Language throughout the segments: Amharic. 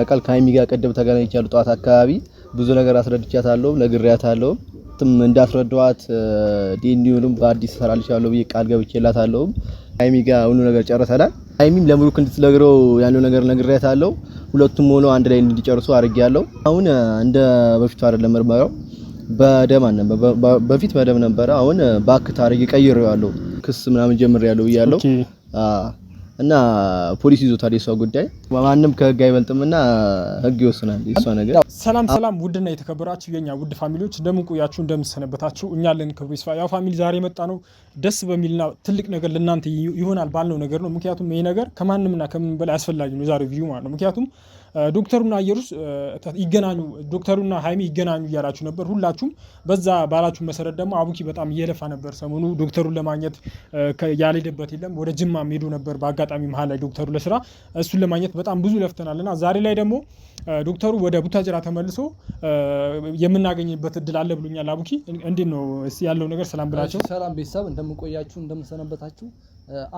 ያቃል ከሀይሚ ጋር ቀደም ተገናኝቻለሁ ጧት አካባቢ ብዙ ነገር አስረድቻታለሁ ነግሬያታለሁ እንዳስረዳዋት ዲኒውንም በአዲስ ሰራልሻለሁ ብዬ ቃል ገብቼላታለሁ ሀይሚ ጋር ሁሉ ነገር ጨርሰናል ሀይሚም ለምሩክ እንድትነግረው ያለው ነገር ነግሬያታለሁ ሁለቱም ሆነው አንድ ላይ እንዲጨርሱ አድርጌያለሁ አሁን እንደ በፊቱ አይደለም ምርመራው በደም በፊት በደም ነበር አሁን ባክታ አድርጌ ቀይሬዋለሁ ክስ ምናምን ጀምሬያለሁ ብያለሁ እና ፖሊስ ይዞታል የሷ ጉዳይ ማንንም ከህግ አይበልጥምና ህግ ይወስናል የሷ ነገር ሰላም ውድና የተከበራችሁ የኛ ውድ ፋሚሊዎች እንደምን ቆያችሁ እንደምሰነበታችሁ እኛ ለን ክብሩ ይስፋ ያው ፋሚሊ ዛሬ መጣ ነው ደስ በሚልና ትልቅ ነገር ለናንተ ይሆናል ባልነው ነገር ነው ምክንያቱም ይሄ ነገር ከማንምና ከምን በላይ አስፈላጊ ነው ዛሬው ቪዲዮ ማለት ነው ምክንያቱም ዶክተሩና አየሩስ ይገናኙ ዶክተሩና ሃይሚ ይገናኙ ያላችሁ ነበር ሁላችሁም በዛ ባላችሁ መሰረት ደግሞ አቡኪ በጣም እየለፋ ነበር ሰሞኑ ዶክተሩን ለማግኘት ያለደበት የለም ወደ ጅማ ሄዶ ነበር በአጋጣሚ መሃል ላይ ዶክተሩ ለስራ እሱን ለማግኘት በጣም ብዙ ለፍተናልና ዛሬ ላይ ደግሞ ዶክተሩ ወደ ቡታጅራ ተመልሶ የምናገኝበት እድል አለ ብሎኛል አቡኪ እንዴት ነው እስቲ ያለው ነገር ሰላም ብላችሁ ሰላም ቤተሰብ እንደምንቆያችሁ እንደምንሰነበታችሁ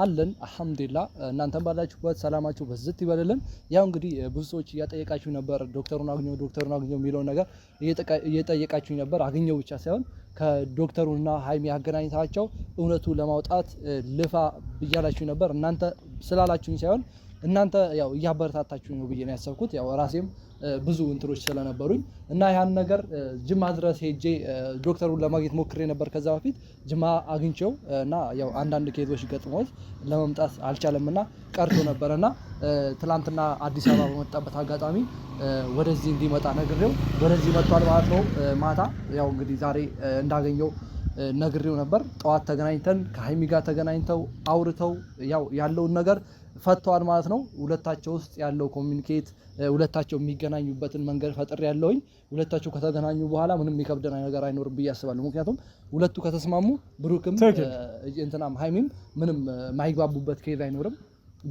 አለን አልহামዱሊላህ እናንተም ባላችሁበት ሰላማችሁ በዝት ይበልልን ያው እንግዲህ ብዙ ሰዎች እያጠየቃችሁ ነበር ዶክተሩን አግኘው የሚለው ነገር እየጠየቃችሁ ነበር አግኘው ብቻ ሳይሆን ከዶክተሩና ሃይሚ ያገናኝታቸው እውነቱ ለማውጣት ልፋ ብያላችሁ ነበር እናንተ ስላላችሁኝ ሳይሆን እናንተ ያው ያበረታታችሁ ነው ብዬ ነው ያሰብኩት ያው ራሴም ብዙ እንትሮች ስለነበሩኝ እና ያን ነገር ጅማ ድረስ ሄጄ ዶክተሩን ለማግኘት ሞክሬ ነበር ከዛ በፊት ጅማ አግኝቼው እና ያው አንዳንድ ኬዞች ገጥሞት ለመምጣት አልቻለምና ቀርቶ ነበርና ትላንትና አዲስ አበባ በመጣበት አጋጣሚ ወደዚህ እንዲመጣ ነግሬው ወደዚህ መጥቷል ማለት ነው ማታ ያው እንግዲህ ዛሬ እንዳገኘው ነግሬው ነበር ጧት ተገናኝተን ከሃይሚ ጋር ተገናኝተው አውርተው ያው ያለውን ነገር ፈቷል ማለት ነው ሁለታቸው ውስጥ ያለው ኮሙኒኬት ሁለታቸው የሚገናኙበትን መንገድ ፈጥር ያለውኝ ሁለታቸው ከተገናኙ በኋላ ምንም የሚከብደን ነገር አይኖርም ብዬ አስባለሁ ምክንያቱም ሁለቱ ከተስማሙ ብሩክም እንትናም ሃይሚም ምንም ማይግባቡበት ኬዝ አይኖርም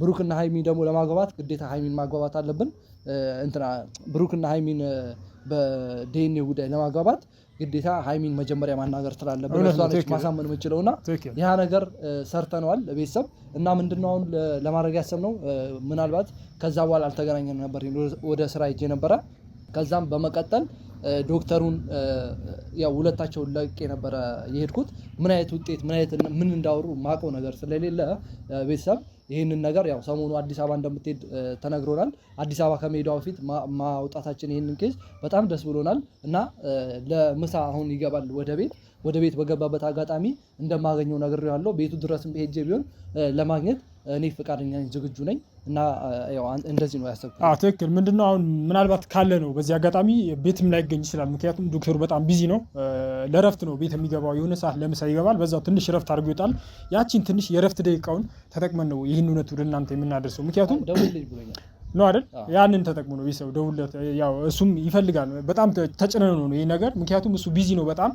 ብሩክና ሃይሚ ደግሞ ለማግባባት ግዴታ ሃይሚን ማግባባት አለብን እንትና ብሩክና ሃይሚን በዲኤንኤ ጉዳይ ለማግባባት ግዴታ ሃይሚን መጀመሪያ ማናገር ስላለበት እሷን ማሳመን የምችለውና ያ ነገር ሰርተናል ለቤተሰብ እና ምንድነው አሁን ለማድረግ ያሰብነው ምናልባት ከዛ በኋላ አልተገናኘንም ነበር ወደ ስራ ሄጄ ነበር ከዛም በመቀጠል ዶክተሩን ያው ሁለታቸው ለቄ ነበር የሄድኩት ምን አይነት ውጤት ምን እንዳወሩ ማቀው ነገር ስለሌለ ቤተሰብ ይሄንን ነገር ያው ሰሞኑ አዲስ አበባ እንደምትሄድ ተነግሮናል አዲስ አበባ ከመሄዷ በፊት ማውጣታችን ይሄንን ኬዝ በጣም ደስ ብሎናል እና ለምሳ አሁን ይገባል ወደ ቤት በገባበት አጋጣሚ እንደማገኘው ነግሬዋለሁ ቤቱ ድረስም ሄጄ ቢሆን ለማግኘት እኔ ፍቃደኛ ነኝ ዝግጁ ነኝ እና ያው እንደዚህ ነው ያሰብኩት ትክክል ምንድነው አሁን ምናልባት ካለ ነው በዚህ አጋጣሚ ቤትም ላይ ይገኝ ይችላል ምክንያቱም ዶክተሩ በጣም ቢዚ ነው ለረፍት ነው ቤት የሚገባው የሆነ ሰዓት ለምሳ ይገባል በዛው ትንሽ ረፍት አድርጎ ይወጣል ያቺን ትንሽ የረፍት ደቂቃውን ተጠቅመን ነው ይሄን እውነት ወደ እናንተ የምናደርሰው ምክንያቱም ደውልልኝ ብሎኛል ነው አይደል ያንን ተጠቅሞ ነው ቢሰው ደውለት ያው እሱም ይፈልጋል በጣም ተጨነነ ነው ይሄ ነገር ምክንያቱም እሱ ቢዚ ነው በጣም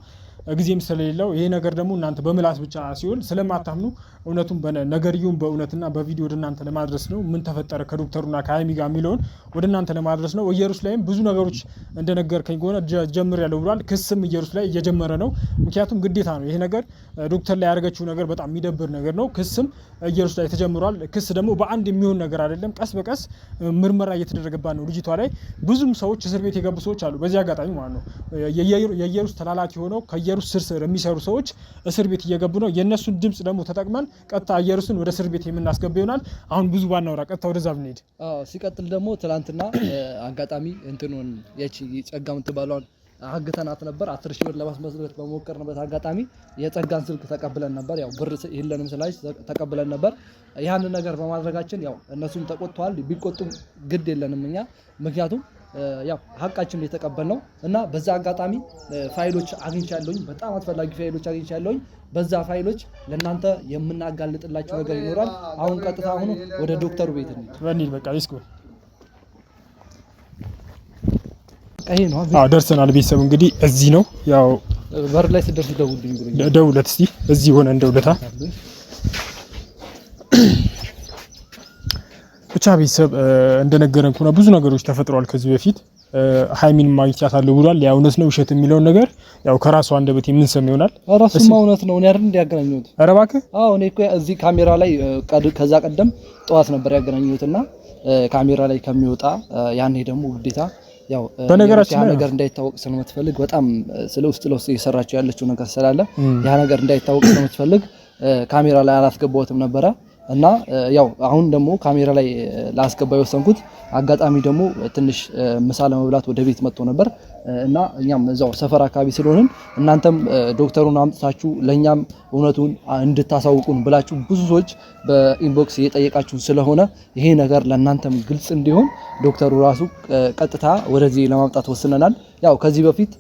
ጊዜም ስለሌለው ይሄ ነገር ደግሞ እናንተ በመላስ ብቻ ሲሆን ስለማታምኑ እውነቱን በነገርዩም በእውነትና በቪዲዮ ወደ እናንተ ለማድረስ ነው ምን ተፈጠረ ከዶክተሩና ከሃይሚ ጋር የሚለውን ወደ እናንተ ለማድረስ ነው ኢየሩሳሌም ብዙ ነገሮች እንደነገርከኝ ሆነ ጀምር ያለው ብሏል ክስም ኢየሩሳሌም እየጀመረ ነው ምክንያቱም ግዴታ ነው ይሄ ነገር ዶክተር ላይ ያደረገችው ነገር በጣም የሚደብር ነገር ነው ክስም ኢየሩሳሌም ተጀምሯል ክስ ደግሞ በአንድ የሚሆን ነገር አይደለም ቀስ በቀስ ምርመራ እየተደረገባት ነው ልጅቷ ላይ ብዙም ሰዎች እስር ቤት የገቡ ሰዎች አሉ በዚህ አጋጣሚ ማለት ነው የኢየሩሳሌም ተላላኪ ሆነው ከኢየሩሳሌም ስር የሚሰሩ ሰዎች እስር ቤት እየገቡ ነው የነሱን ድምጽ ደግሞ ተጠቅመን ቀጥታ ኢየሩሳሌምን ወደ እስር ቤት የምናስገባ ይሆናል አሁን ብዙ ባናወራ ቀጥታ ወደዛ ብንሄድ ሲቀጥል ደግሞ ትላንትና አጋጣሚ እንትኑን ያቺ ጸጋም ተባሏን አግተናት ነበር 10 ሺህ ብር ለማስመዝረት በመወከርንበት አጋጣሚ የጸጋን ስልክ ተቀብለን ነበር ያው ብር ይሄለንም ስላሽ ተቀብለን ነበር ያን ነገር በማድረጋችን ያው እነሱም ተቆጥተዋል ቢቆጡም ግድ የለንም እኛ ምክንያቱም ያው ሀቃችን የተቀበልነው እና በዛ አጋጣሚ ፋይሎች አግኝቻለሁኝ በጣም አስፈላጊ ፋይሎች አግኝቻለሁኝ በዛ ፋይሎች ለእናንተ የምናጋልጥላችሁ ነገር ይኖራል አሁን ቀጥታ አሁን ወደ ዶክተሩ ቤት እንሂድ በቃ ሌትስ ይሄ ነው ደርሰናል ቤተሰብ እንግዲህ እዚህ ነው ያው በር ላይ ስደርስ ደውልልኝ ብሎኝ ደውለት እስቲ እዚህ ሆነ እንደውለታ ብቻ ቤተሰብ እንደነገረን ከሆነ ብዙ ነገሮች ተፈጥሯል ከዚህ በፊት ሃይሚን ማግኘታለሁ ብሏል ያው እውነት ነው ውሸት የሚለው ነገር ያው ከራሱ አንደበት የምንሰማው ይሆናል ራሱማ እውነት ነው እኔ አይደል እንዲያገናኙት ኧረ እባክህ አዎ እኔ እኮ እዚህ ካሜራ ላይ ከዛ ቀደም ጧት ነበር ያገናኙትና ካሜራ ላይ ከሚወጣ ያኔ ደግሞ ግዴታ ያው በነገራችን ያ ነገር እንዳይታወቅ ስለምትፈልግ በጣም ስለ ውስጥ ለውስጥ እየሰራቸው ያለችው ነገር ስላለ ያ ነገር እንዳይታወቅ ስለምትፈልግ ካሜራ ላይ አላስገባሁትም ነበረ እና ያው አሁን ደግሞ ካሜራ ላይ ላስገባው ወሰንኩት። አጋጣሚ ደግሞ ትንሽ ምሳ ለመብላት ወደ ቤት መጥቶ ነበር እና እኛም እዛው ሰፈር አካባቢ ስለሆነን እናንተም ዶክተሩን አምጥታችሁ ለኛም እውነቱን እንድታሳውቁን ብላችሁ ብዙ ሰዎች በኢንቦክስ እየጠየቃችሁ ስለሆነ ይሄ ነገር ለእናንተም ግልጽ እንዲሆን ዶክተሩ ራሱ ቀጥታ ወደዚህ ለማምጣት ወስነናል። ያው ከዚህ በፊት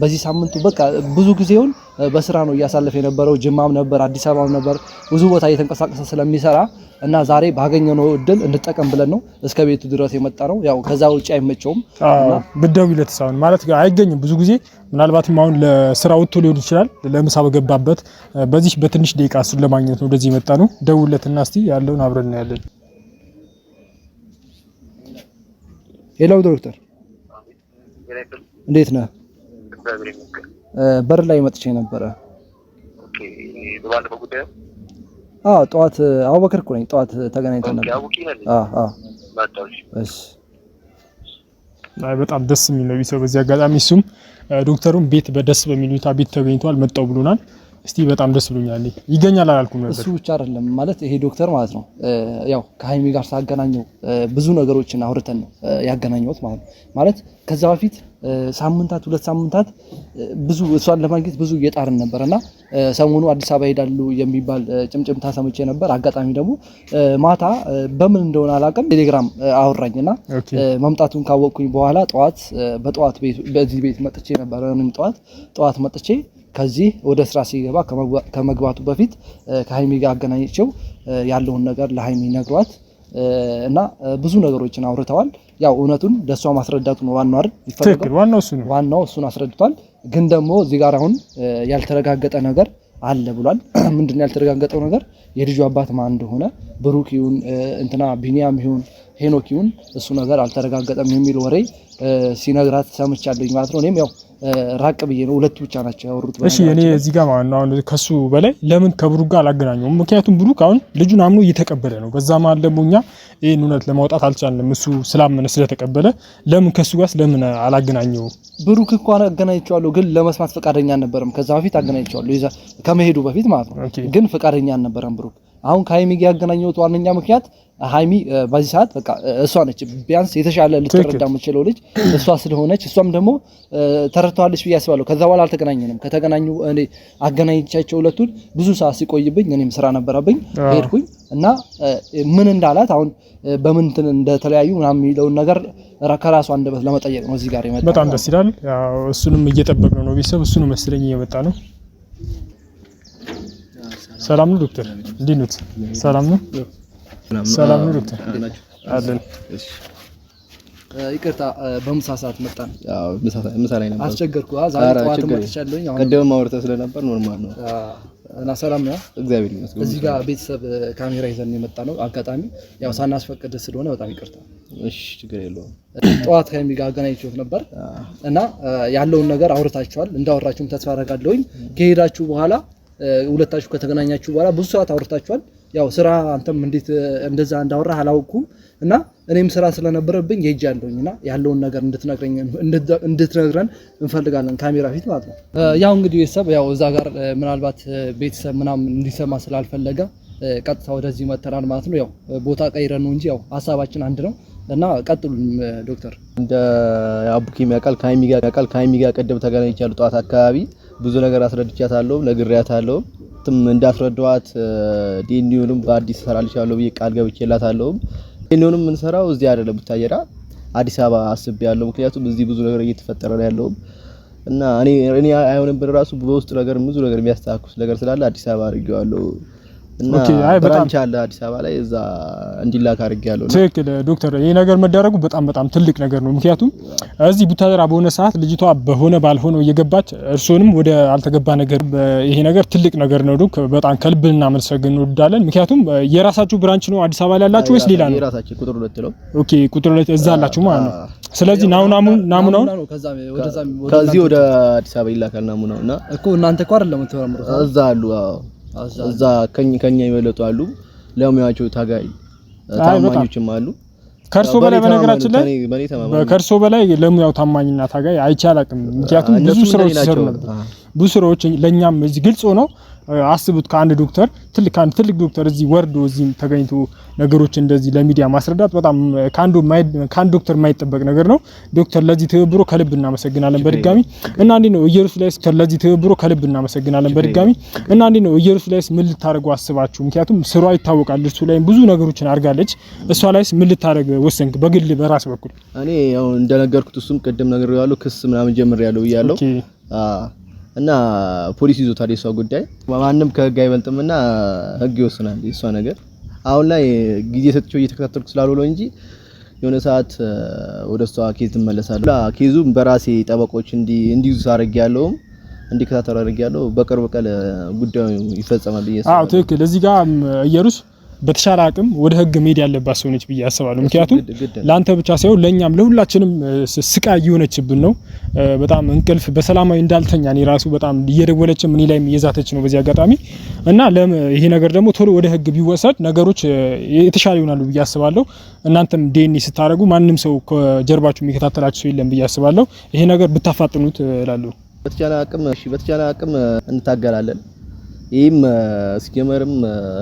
በዚህ ሳምንቱ በቃ ብዙ ጊዜውን በስራ ነው እያሳለፈ የነበረው። ጅማም ነበር፣ አዲስ አበባም ነበር፣ ብዙ ቦታ እየተንቀሳቀሰ ስለሚሰራ እና ዛሬ ባገኘነው እድል እንጠቀም ብለን ነው እስከ ቤቱ ድረስ የመጣ ነው። ያው ከዛ ውጪ አይመቸውም እና ብትደውይለት ሳይሆን ማለት አይገኝም ብዙ ጊዜ ምናልባትም አሁን ለስራ ወጥቶ ሊሆን ይችላል። ለምሳ በገባበት በዚህ በትንሽ ደቂቃ እሱን ለማግኘት ነው ወደዚህ የመጣ ነው። ደውለትና እስቲ ያለውን አብረን እናያለን። ሄሎ ዶክተር እንዴት ነህ? በር ላይ መጥቼ ነበረ። ኦኬ በባለፈው ጉዳይ ጠዋት አቡበከር እኮ ነኝ። ጠዋት ተገናኝተን ነበር። እሺ በጣም ደስ የሚል ነው ቢሰው። በዚህ አጋጣሚ እሱም ዶክተሩም ቤት በደስ በሚል ሁኔታ ቤት ተገኝቷል መጣው ብሎናል። እስቲ በጣም ደስ ብሎኛል። ይገኛል አላልኩም ነበር። እሱ ብቻ አይደለም ማለት ይሄ ዶክተር ማለት ነው ያው ከሃይሚ ጋር ሳገናኘው ብዙ ነገሮችን አውርተን ነው ያገናኘሁት ማለት ነው። ማለት ከዛ በፊት ሳምንታት 2 ሳምንታት ብዙ እሷን ለማግኘት ብዙ እየጣርን ነበርና ሰሞኑ አዲስ አበባ ሄዳሉ የሚባል ጭምጭምታ ሰምቼ ነበር። አጋጣሚ ደግሞ ማታ በምን እንደሆነ አላውቅም ቴሌግራም አወራኝና መምጣቱን ካወቅኩኝ በኋላ በጠዋት በዚህ ቤት መጥቼ ነበር። እኔም ጠዋት መጥቼ ከዚህ ወደ ስራ ሲገባ ከመግባቱ በፊት ከሃይሚ ጋር አገናኝቼው ያለውን ነገር ለሃይሚ ነግሯት እና ብዙ ነገሮችን አውርተዋል። ያው እውነቱን ለሷ ማስረዳቱ ነው ዋናው አይደል? ትክክል። ዋናው እሱን አስረድቷል። ግን ደግሞ እዚህ ጋር አሁን ያልተረጋገጠ ነገር አለ ብሏል። ምንድነው ያልተረጋገጠው ነገር? የልጁ አባት ማን እንደሆነ ብሩክ ይሁን እንትና ቢኒያም ይሁን ሄኖክ ይሁን እሱ ነገር አልተረጋገጠም የሚል ወሬ ሲነግራት ሰምቻለሁ ማለት ነው። እኔም ያው ራቅ ብዬ ነው ሁለቱ ብቻ ናቸው ያወሩት። እሺ እኔ እዚህ ጋር ማለት ነው አሁን ከሱ በላይ ለምን ከብሩክ ጋር አላገናኘውም? ምክንያቱም ብሩክ አሁን ልጁን አምኖ እየተቀበለ ነው። በዛ ማለት ደግሞ እኛ ይሄን እውነት ለማውጣት አልቻልንም። እሱ ስላመነ ስለተቀበለ ለምን ከሱ ጋር ለምን አላገናኘው? ብሩክ እኮ አገናኝቼዋለሁ ግን ለመስማት ፈቃደኛ አልነበረም። ከዛ በፊት አገናኝቼዋለሁ ከመሄዱ በፊት ማለት ነው። ግን ፈቃደኛ አልነበረም ብሩክ። አሁን ከሃይሚ ጋር ያገናኘሁት ዋነኛ ምክንያት ሃይሚ በዚህ ሰዓት በቃ እሷ ነች ቢያንስ የተሻለ ልትረዳ የምትችለው ልጅ እሷ ስለሆነች እሷም ደግሞ ተረድተዋለች ብዬ አስባለሁ። ከዛ በኋላ አልተገናኘንም። ከተገናኙ እኔ አገናኝቻቸው ሁለቱን ብዙ ሰዓት ሲቆይብኝ እኔም ስራ ነበረብኝ ሄድኩኝ እና ምን እንዳላት አሁን በምን እንደተለያዩ ምናምን የሚለውን ነገር ከራሷ አንደበት ለመጠየቅ ነው እዚህ ጋር የመጣው። በጣም ደስ ይላል። ያው እሱንም እየጠበቅነው ነው ቤተሰብ እሱንም መስለኝ እየመጣ ነው። ሰላም ነው ዶክተር? እንዴት ነው? ሰላም ነው? ሰላም ነው ዶክተር? አለን። እሺ ይቅርታ በምሳ ሰዓት መጣን። ያው ምሳ ላይ ነበር። አስቸገርኩ። ዛሬ ጠዋት መጥቻለሁኝ። አሁን ቀደም ማውራታ ስለነበር ኖርማል ነው። እና ሰላም ነው እግዚአብሔር ይመስገን። እዚህ ጋር ቤተሰብ ካሜራ ይዘን የመጣ ነው። አጋጣሚ ያው ሳናስፈቅድ ስለሆነ በጣም ይቅርታ። እሺ ችግር የለውም። ጠዋት ከሃይሚ ጋር አገናኝቼው ነበር እና ያለውን ነገር አውርታችኋል። እንዳወራችሁም ተስፋ አደርጋለሁኝ። ከሄዳችሁ በኋላ ሁለታችሁ ከተገናኛችሁ በኋላ ብዙ ሰዓት አውርታችኋል። ያው ስራ አንተም እንዴት እንደዛ እንዳወራህ አላውኩም እና እኔም ስራ ስለነበረብኝ ሄጃለሁኝና ያለውን ነገር እንድትነግረን እንፈልጋለን ካሜራ ፊት ማለት ነው። ያው እንግዲህ ቤተሰብ ያው እዛ ጋር ምናልባት ቤተሰብ ምናምን እንዲሰማ ስላልፈለገ ቀጥታ ወደዚህ መተናል ማለት ነው። ያው ቦታ ቀይረን ነው እንጂ ያው ሀሳባችን አንድ ነው እና ቀጥሉን ዶክተር። እንደ አቡኪም ያውቃል ከሃይሚ ጋር ቀደም ተገናኝቻለሁ ጠዋት አካባቢ ብዙ ነገር አስረድቻታለሁ ነግሬያታለሁ። እንዳስረዳዋት ዲኒውንም በአዲስ ሰራልሻለሁ ብዬ ቃል ገብቼላታለሁ። ዲኒውንም የምንሰራው እዚህ አይደለም ቡታየራ አዲስ አበባ አስቤያለሁ። ምክንያቱም እዚህ ብዙ ነገር እየተፈጠረ ነው ያለው እና እኔ አይሆንም በራሱ በውስጥ ነገር ብዙ ነገር የሚያስተካክል ነገር ስላለ አዲስ አበባ አድርጌዋለሁ እና ብራንች አለ አዲስ አበባ ላይ እዛ እንዲላክ አድርጌያለሁ። ትክክል ዶክተር። ይሄ ነገር መደረጉ በጣም ትልቅ ነገር ነው። ምክንያቱም እዚህ ቡታየራ በሆነ ሰዓት ልጅቷ በሆነ ባልሆነው እየገባች እርሶንም ወደ አልተገባ ነገር ይሄ ነገር ትልቅ ነገር ነው። ዶክ በጣም ከልብ እናመሰግን እንወዳለን። ምክንያቱም የራሳችሁ ብራንች ነው አዲስ አበባ ላይ ያላችሁ ወይስ ሌላ ነው? የራሳችን ቁጥር 2 ነው። ኦኬ ቁጥር 2 እዛ አላችሁ ማለት ነው። ስለዚህ ናሙናውን ከዚህ ወደ አዲስ አበባ ይላካል ናሙናው እና እኮ እናንተ እኮ አይደለም የምትመረምሩት እዛ አሉ። እዛ ከኛ ይበለጡ አሉ። ለሙያቸው ታጋይ ታማኞችም አሉ ከእርሶ በላይ በነገራችን ላይ ከእርሶ በላይ ለሙያው ታማኝና ታጋይ አይቼ አላውቅም። ምክንያቱም ብዙ ስራዎች ሲሰሩ ነበር። ብዙ ስራዎች ለኛም እዚህ ግልጽ ሆኖ አስቡት ከአንድ ዶክተር ትልቅ ዶክተር እዚህ ወርዶ እዚህ ተገኝቶ ነገሮች እንደዚህ ለሚዲያ ማስረዳት በጣም ከአንድ ዶክተር የማይጠበቅ ነገር ነው። ዶክተር ለዚህ ትብብሮ ከልብ እናመሰግናለን በድጋሚ እና እንዴ ነው ኢየሩስ ላይስ ለዚህ ትብብሮ ከልብ እናመሰግናለን በድጋሚ እና እንዴ ነው ኢየሩስ ላይስ ምን ልታረጉ አስባችሁ? ምክንያቱም ስራዋ ይታወቃል። እሱ ላይ ብዙ ነገሮችን አድርጋለች። እሷ ላይስ ምን ልታረግ ወሰንክ? በግል በራስ በኩል እኔ ያው እንደነገርኩት እሱም ቅድም ነገር ያለው ክስ ምናምን ጀምሬያለሁ ብያለሁ እና ፖሊስ ይዞታል። የሷ ጉዳይ ማንንም ከህግ አይበልጥምና ህግ ይወስናል የሷ ነገር። አሁን ላይ ጊዜ ሰጥቼው እየተከታተልኩ ስላልሆነ እንጂ የሆነ ሰዓት ወደ እሷ ኬዝ ትመለሳለሁ። ኬዙም በራሴ ጠበቆች እንዲይዙ አድርጌያለሁ፣ እንዲከታተሉ አድርጌያለሁ። በቅርብ ቀን ጉዳዩ ይፈጸማል ብዬ አስባለሁ። አዎ ትክክል። እዚህ ጋር ኢየሩስ በተሻለ አቅም ወደ ህግ መሄድ ያለባት ሰው ነች ብዬ አስባለሁ። ምክንያቱም ላንተ ብቻ ሳይሆን ለኛም ለሁላችንም ስቃይ እየሆነችብን ነው። በጣም እንቅልፍ በሰላማዊ እንዳልተኛ እኔ ራሱ በጣም እየደወለችም እኔ ላይም እየዛተች ነው በዚህ አጋጣሚ እና ይሄ ነገር ደግሞ ቶሎ ወደ ህግ ቢወሰድ ነገሮች የተሻለ ይሆናሉ ብዬ አስባለሁ። እናንተም ዲኤንኤ ስታረጉ ማንንም ሰው ከጀርባችሁ የሚከታተላችሁ ሰው የለም ብዬ አስባለሁ። ይሄ ነገር ብታፋጥኑት እላለሁ። በተቻለ አቅም እንታገላለን። ይሄም እስኪመርም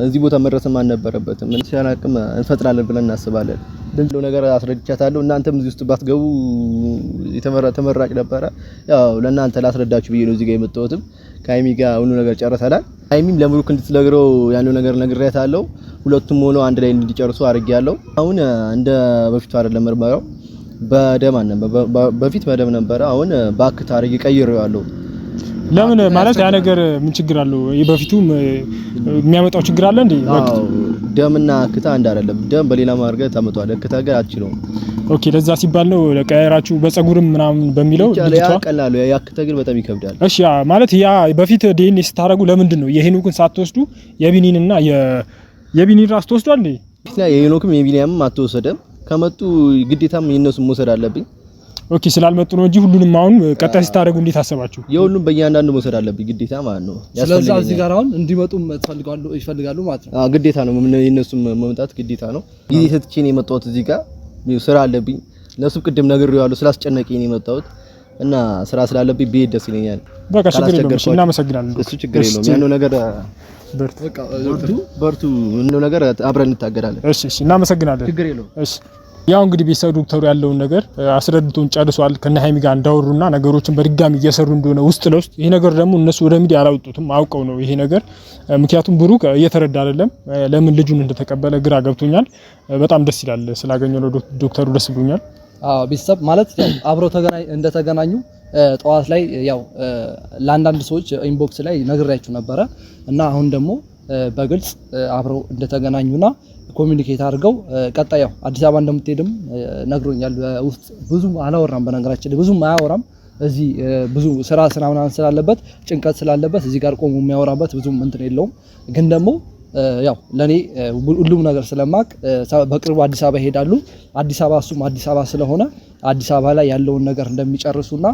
እዚህ ቦታ መድረስም አልነበረበትም። በተቻለ አቅም እንፈጥራለን ብለን እናስባለን። እንደው ነገር አስረድቻታለሁ። እናንተም እዚህ ውስጥ ባትገቡ ተመራጭ ነበረ። ያው ለእናንተ ላስረዳችሁ ብዬ ነው እዚህ ጋር የመጣሁትም። ከሀይሚ ጋር ሁሉ ነገር ጨርሰናል። ሀይሚም ለብሩክ እንድትነግረው ያለው ነገር ነግሬያታለሁ። ሁለቱም ሆኖ አንድ ላይ እንዲጨርሱ አድርጌያለሁ። አሁን እንደ በፊቱ አይደለም ምርመራው በደም በፊት በደም ነበረ። አሁን ባክታ አድርጌ ቀይሬዋለሁ። ለምን ማለት ያ ነገር ምን ችግር አለው? በፊቱ የሚያመጣው ችግር አለ እንዴ? ደምና ክታ አንድ አይደለም። ደም በሌላ ማርገ ታመጣው ክታ ጋር አትችለውም። ኦኬ ለዛ ሲባል ነው ለቀያራችሁ በፀጉርም ምናምን በሚለው ያ ቀላሉ ያ ክታ ግን በጣም ይከብዳል። እሺ ማለት ያ በፊት ዲኤንኤ ስታረጉ ለምንድን ነው የሄኖክን ሳትወስዱ የቢኒንና የቢኒን ራስ ተወስዷል እንዴ? የሄኖክም የቢኒያምም አትወሰደም። ከመጡ ግዴታም የነሱም መውሰድ አለብኝ። ኦኬ ስላልመጡ ነው እንጂ ሁሉንም አሁን ቀጣይ ስታረጉ እንዴት አሰባችሁ? የሁሉም በእያንዳንዱ መውሰድ አለብኝ ግዴታ ማለት ነው። ስለዚህ እዚህ ጋር አሁን እንዲመጡ ይፈልጋሉ ማለት ነው። ግዴታ ነው። የነሱም መምጣት ግዴታ ነው። ጊዜ ሰጥቼ ነው የመጣሁት። እዚህ ጋር ስራ አለብኝ። ለሱ ቅድም ነግሬዋለሁ ስላስጨነቀኝ ነው የመጣሁት እና ስራ ስላለብኝ ብሄድ ደስ ይለኛል። በቃ ችግር የለውም። እሺ እናመሰግናለን። እሱ ችግር የለውም። ያለው ነገር በርቱ ነው ነገር አብረን እንታገላለን። እሺ እናመሰግናለን። ችግር የለውም። እሺ ያው እንግዲህ ቤተሰብ ዶክተሩ ያለውን ነገር አስረድቶን ጨርሷል። ከነ ሀይሚ ጋር እንዳወሩና ነገሮችን በድጋሚ እየሰሩ እንደሆነ ውስጥ ለውስጥ ይሄ ነገር ደግሞ እነሱ ወደ ሚዲያ አላወጡትም አውቀው ነው ይሄ ነገር። ምክንያቱም ብሩክ እየተረዳ አይደለም። ለምን ልጁን እንደተቀበለ ግራ ገብቶኛል። በጣም ደስ ይላል ስላገኘው ዶክተሩ ደስ ብሎኛል። ቤተሰብ ማለት ያው አብረው እንደተገናኙ ጠዋት ላይ ያው ለአንዳንድ ሰዎች ኢንቦክስ ላይ ነግሬያችሁ ነበረ እና አሁን ደግሞ በግልጽ አብረው እንደተገናኙና ኮሚኒኬት አድርገው ቀጣይ ያው አዲስ አበባ እንደምትሄድም ነግሮኛል። ውስጥ ብዙም አላወራም፣ በነገራችን ላይ ብዙም አያወራም። እዚህ ብዙ ስራ ምናምን ስላለበት ጭንቀት ስላለበት እዚህ ጋር ቆሞ የሚያወራበት ብዙም እንትን የለውም። ግን ደግሞ ያው ለኔ ሁሉም ነገር ስለማቅ በቅርቡ አዲስ አበባ ይሄዳሉ። አዲስ አበባ እሱም አዲስ አበባ ስለሆነ አዲስ አበባ ላይ ያለውን ነገር እንደሚጨርሱና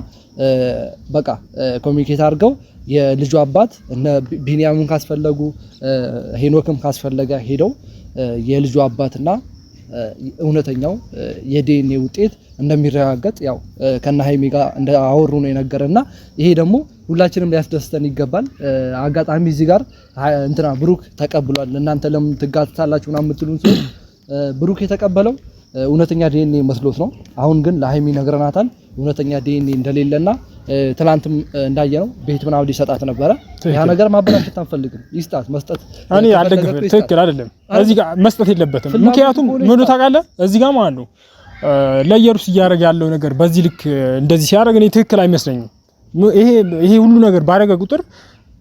በቃ ኮሚኒኬት አድርገው የልጁ አባት እነ ቢኒያምን ካስፈለጉ ሄኖክም ካስፈለገ ሄደው የልጁ አባትና እውነተኛው የዲኤንኤ ውጤት እንደሚረጋገጥ ያው ከነ ሀይሚ ጋር እንዳወሩ ነው የነገረና ይሄ ደግሞ ሁላችንም ሊያስደስተን ይገባል። አጋጣሚ እዚህ ጋር እንትና ብሩክ ተቀብሏል። እናንተ ለምን ትጋታላችሁ እና የምትሉን ሰው ብሩክ የተቀበለው እውነተኛ ዲኤንኤ መስሎት ነው። አሁን ግን ለሀይሚ ነግረናታል እውነተኛ ዲኤንኤ እንደሌለና ትላንትም እንዳየነው ቤት ምናምን ሊሰጣት ነበረ። ያ ነገር ማበላሸት አንፈልግም። ይስጣት መስጠት እኔ አልደግፍም። ትክክል አይደለም። እዚህ ጋር መስጠት የለበትም። ምክንያቱም ምን ታውቃለህ እዚህ ጋር ማለት ነው ለኢየሩስ እያደረገ ያለው ነገር በዚህ ልክ እንደዚህ ሲያደርግ እኔ ትክክል አይመስለኝም። ይሄ ሁሉ ነገር ባደረገ ቁጥር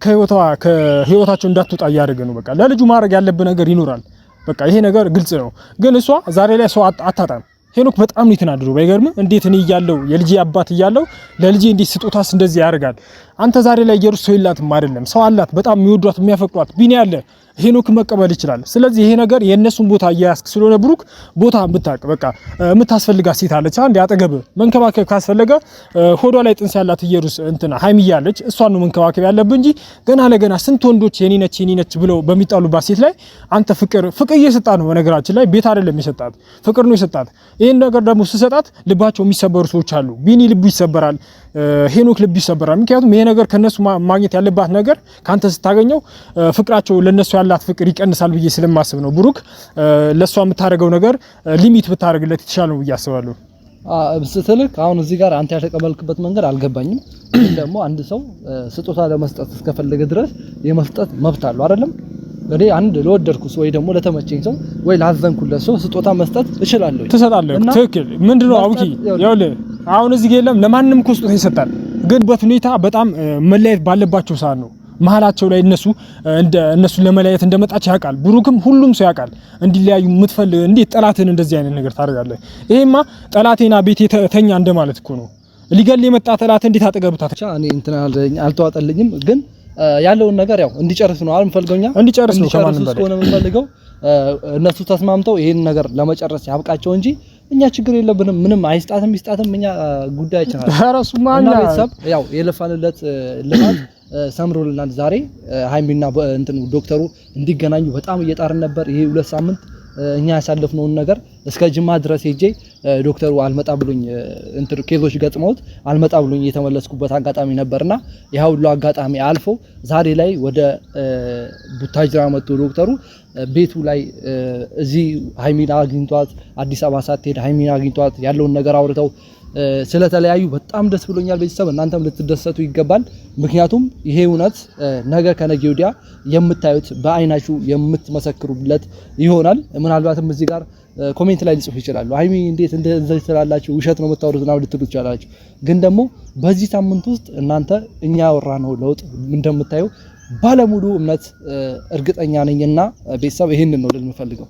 ከህይወታቸው እንዳትወጣ እያደረገ ነው። በቃ ለልጁ ማድረግ ያለበት ነገር ይኖራል። በቃ ይሄ ነገር ግልጽ ነው። ግን እሷ ዛሬ ላይ ሰው አታጣም። ሄኖክ በጣም ነው የተናደደው። ባይገርም እንዴት እኔ እያለው የልጄ አባት እያለው ለልጄ እንዴት ስጦታስ እንደዚህ ያደርጋል? አንተ ዛሬ ላይ ኢየሩስ ሰው የላትም አይደለም፣ ሰው አላት። በጣም የሚወዷት የሚያፈቅሯት ቢኒ አለ። ሄኖክ መቀበል ይችላል። ስለዚህ ይሄ ነገር የነሱን ቦታ እያያስክ ስለሆነ ብሩክ ቦታ ብታቅ በቃ የምታስፈልጋት ሴት አለች አንድ ያጠገብ መንከባከብ ካስፈለገ ሆዷ ላይ ጥንስ ያላት ኢየሩስ እንትና ሃይሚ ያለች እሷን ነው መንከባከብ ያለብህ እንጂ ገና ለገና ስንት ወንዶች የኔ ነች ብለው በሚጣሉባት ሴት ላይ አንተ ፍቅር እየሰጣት ነው። በነገራችን ላይ ቤት አይደለም የሰጣት ፍቅር ነው የሰጣት። ይሄን ነገር ደግሞ ስሰጣት ልባቸው የሚሰበሩ ሰዎች አሉ። ቢኒ ልቡ ይሰበራል፣ ሄኖክ ልቡ ይሰበራል። ምክንያቱም ይሄ ነገር ከነሱ ማግኘት ያለባት ነገር ካንተ ስታገኘው ፍቅራቸው ለነሱ ያላት ፍቅር ይቀንሳል ብዬ ስለማስብ ነው። ብሩክ ለሷ የምታደርገው ነገር ሊሚት ብታደርግለት ይችላል ነው ብዬ አስባለሁ። ስትልክ አሁን እዚህ ጋር አንተ ያልተቀበልክበት መንገድ አልገባኝም። ግን ደግሞ አንድ ሰው ስጦታ ለመስጠት እስከፈለገ ድረስ የመስጠት መብት አለው አይደለም? እኔ አንድ ለወደድኩት ወይ ደግሞ ለተመቸኝ ሰው ወይ ላዘንኩለት ሰው ስጦታ መስጠት እችላለሁ። ትሰጣለህ። ትክክል። ምንድነው አውቂ ይኸውልህ አሁን እዚህ ጋር ለማንም እኮ ስጦታ ይሰጣል። ግን በሁኔታ በጣም መለያየት ባለባቸው ሰዓት ነው መሀላቸው ላይ እነሱ ለመለያየት እንደመጣች ያውቃል። ብሩክም ሁሉም ሰው ያውቃል። እንዲለያዩ የምትፈልግ እንዴት ጠላትን እንደዚህ አይነት ነገር ታደርጋለህ? ይሄማ ጠላቴና ቤቴ ተኛ እንደማለት እኮ ነው። ሊገል የመጣ ጠላት እንዴት አጠገብታ እኔ እንትና አልተዋጠልኝም ግን ያለውን ነገር ያው እንዲጨርስ ነው አልፈልገውኛ እንዲጨርስ ነው ከማንም በላይ ነው የምፈልገው። እነሱ ተስማምተው ይሄን ነገር ለመጨረስ ያብቃቸው እንጂ እኛ ችግር የለብንም። ምንም አይስጣትም ይስጣትም እኛ ጉዳያችን አይደለም። ራሱማኛ ቤተሰብ ያው የለፋንለት ልማት ሰምሮልናል። ዛሬ ሃይሚና እንትን ዶክተሩ እንዲገናኙ በጣም እየጣርን ነበር። ይሄ 2 ሳምንት እኛ ያሳለፍነውን ነገር እስከ ጅማ ድረስ ሄጄ ዶክተሩ አልመጣ ብሎኝ እንትን ኬዞች ገጥመውት አልመጣ ብሎኝ የተመለስኩበት አጋጣሚ ነበርና ያ ሁሉ አጋጣሚ አልፎ ዛሬ ላይ ወደ ቡታጅራ መጥቶ ዶክተሩ ቤቱ ላይ እዚህ ሃይሚና አግኝቷት አዲስ አበባ ሳትሄድ ሃይሚና አግኝቷት ያለውን ነገር አውርተው ስለተለያዩ በጣም ደስ ብሎኛል። ቤተሰብ እናንተም ልትደሰቱ ይገባል። ምክንያቱም ይሄ እውነት ነገ ከነገ ወዲያ የምታዩት በአይናችሁ የምትመሰክሩለት ይሆናል። ምናልባትም እዚህ ጋር ኮሜንት ላይ ሊጽፉ ይችላሉ። ሃይሚ እንዴት እንደዚህ ትላላችሁ ውሸት ነው የምታወሩት ነው ልትሉ ትችላላችሁ። ግን ደግሞ በዚህ ሳምንት ውስጥ እናንተ እኛ ያወራነው ለውጥ እንደምታዩ ባለሙሉ እምነት እርግጠኛ ነኝና ቤተሰብ ይሄንን ነው ልል የምፈልገው።